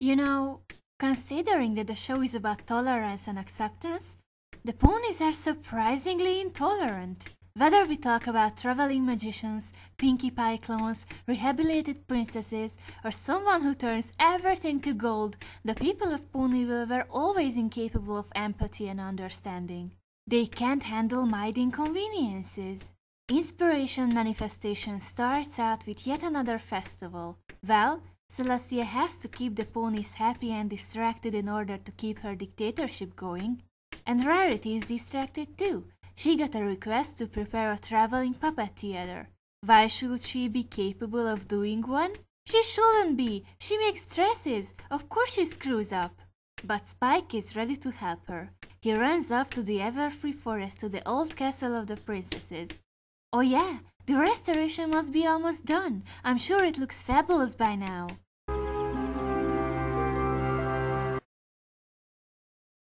You know, considering that the show is about tolerance and acceptance, the ponies are surprisingly intolerant. Whether we talk about traveling magicians, Pinkie Pie clones, rehabilitated princesses, or someone who turns everything to gold, the people of Ponyville were always incapable of empathy and understanding. They can't handle mild inconveniences. Inspiration Manifestation starts out with yet another festival. Well, Celestia has to keep the ponies happy and distracted in order to keep her dictatorship going. And Rarity is distracted too. She got a request to prepare a traveling puppet theater. Why should she be capable of doing one? She shouldn't be. She makes dresses. Of course she screws up. But Spike is ready to help her. He runs off to the Everfree Forest to the old castle of the princesses. Oh yeah, the restoration must be almost done. I'm sure it looks fabulous by now.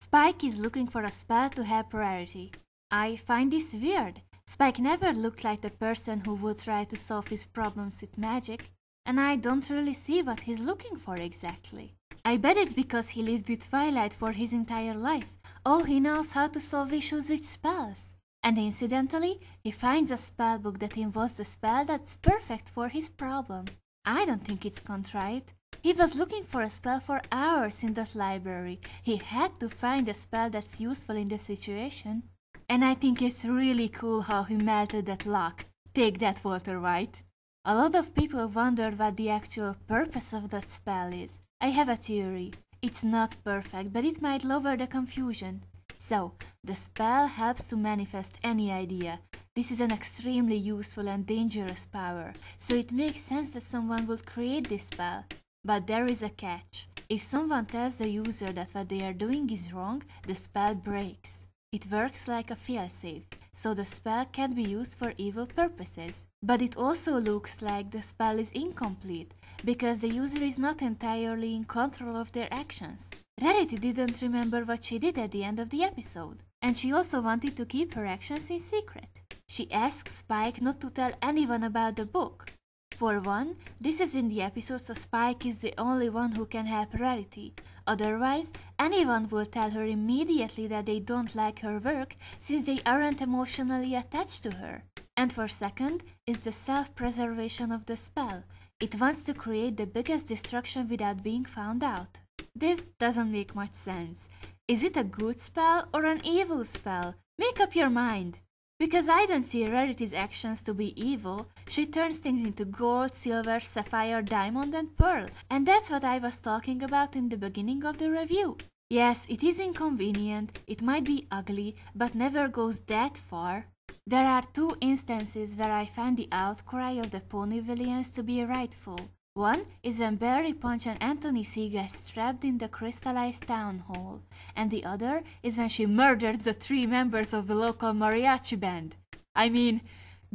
Spike is looking for a spell to help Rarity. I find this weird. Spike never looked like the person who would try to solve his problems with magic, and I don't really see what he's looking for exactly. I bet it's because he lived with Twilight for his entire life. All he knows how to solve issues with spells. And incidentally, he finds a spell book that involves the spell that's perfect for his problem. I don't think it's contrite. He was looking for a spell for hours in that library. He had to find a spell that's useful in the situation. And I think it's really cool how he melted that lock. Take that, Walter White. A lot of people wondered what the actual purpose of that spell is. I have a theory. It's not perfect, but it might lower the confusion. So, the spell helps to manifest any idea. This is an extremely useful and dangerous power, so it makes sense that someone would create this spell. But there is a catch. If someone tells the user that what they are doing is wrong, the spell breaks. It works like a failsafe, so the spell can be used for evil purposes. But it also looks like the spell is incomplete, because the user is not entirely in control of their actions. Rarity didn't remember what she did at the end of the episode, and she also wanted to keep her actions in secret. She asks Spike not to tell anyone about the book. For one, this is in the episode, so Spike is the only one who can help Rarity. Otherwise, anyone will tell her immediately that they don't like her work, since they aren't emotionally attached to her. And for second, is the self-preservation of the spell. It wants to create the biggest destruction without being found out. This doesn't make much sense. Is it a good spell or an evil spell? Make up your mind. Because I don't see Rarity's actions to be evil. She turns things into gold, silver, sapphire, diamond and pearl. And that's what I was talking about in the beginning of the review. Yes, it is inconvenient, it might be ugly, but never goes that far. There are two instances where I find the outcry of the pony villains to be rightful. One is when Barry Punch and Anthony C get trapped in the crystallized town hall, and the other is when she murders the 3 members of the local mariachi band. I mean,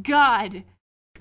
God!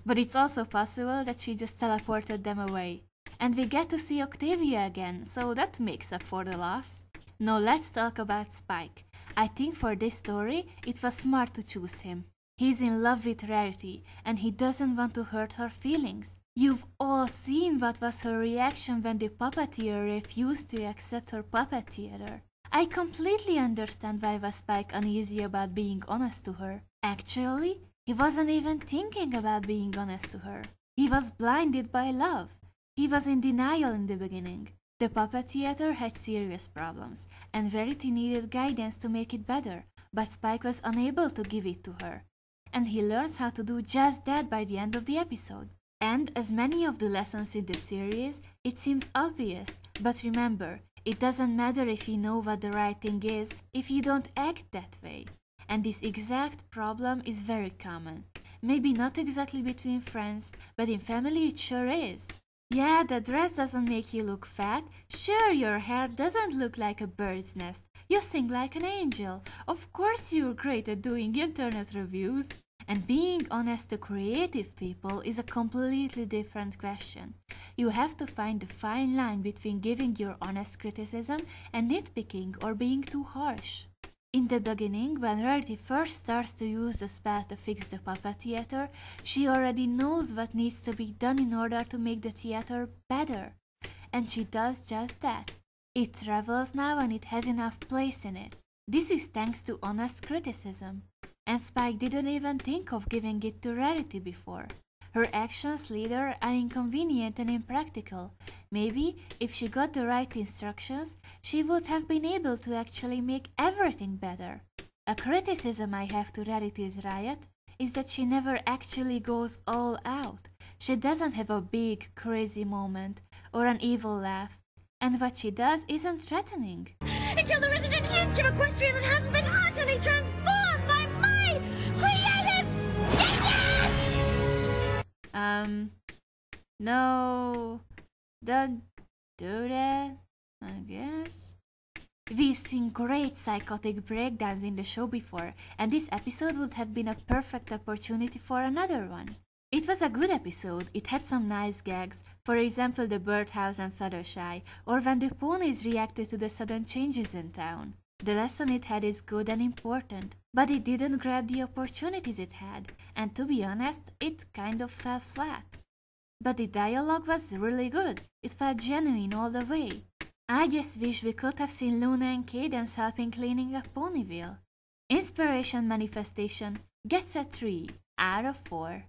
But it's also possible that she just teleported them away. And we get to see Octavia again, so that makes up for the loss. Now let's talk about Spike. I think for this story, it was smart to choose him. He's in love with Rarity, and he doesn't want to hurt her feelings. You've all seen what was her reaction when the puppeteer refused to accept her puppet theater. I completely understand why was Spike uneasy about being honest to her. Actually, he wasn't even thinking about being honest to her. He was blinded by love. He was in denial in the beginning. The puppet theater had serious problems, and Rarity needed guidance to make it better, but Spike was unable to give it to her. And he learns how to do just that by the end of the episode. And as many of the lessons in the series, it seems obvious, but remember, it doesn't matter if you know what the right thing is if you don't act that way. And this exact problem is very common. Maybe not exactly between friends, but in family it sure is. Yeah, the dress doesn't make you look fat. Sure, your hair doesn't look like a bird's nest. You sing like an angel. Of course you're great at doing internet reviews. And being honest to creative people is a completely different question. You have to find the fine line between giving your honest criticism and nitpicking or being too harsh. In the beginning, when Rarity first starts to use the spell to fix the puppet theater, she already knows what needs to be done in order to make the theater better. and she does just that. It travels now and it has enough place in it. This is thanks to honest criticism. And Spike didn't even think of giving it to Rarity before. Her actions later are inconvenient and impractical. Maybe, if she got the right instructions, she would have been able to actually make everything better. A criticism I have to Rarity's Riot is that she never actually goes all out. She doesn't have a big, crazy moment or an evil laugh. And what she does isn't threatening. Until there isn't an inch of equestrian that hasn't been utterly transformed by my creative genius! No, don't do that, I guess. We've seen great psychotic breakdowns in the show before, and this episode would have been a perfect opportunity for another one. It was a good episode, it had some nice gags, for example the birdhouse and Fluttershy, or when the ponies reacted to the sudden changes in town. The lesson it had is good and important, but it didn't grab the opportunities it had, and to be honest, it kind of fell flat. But the dialogue was really good, it felt genuine all the way. I just wish we could have seen Luna and Cadence helping cleaning up Ponyville. Inspiration Manifestation gets a 3 out of 4.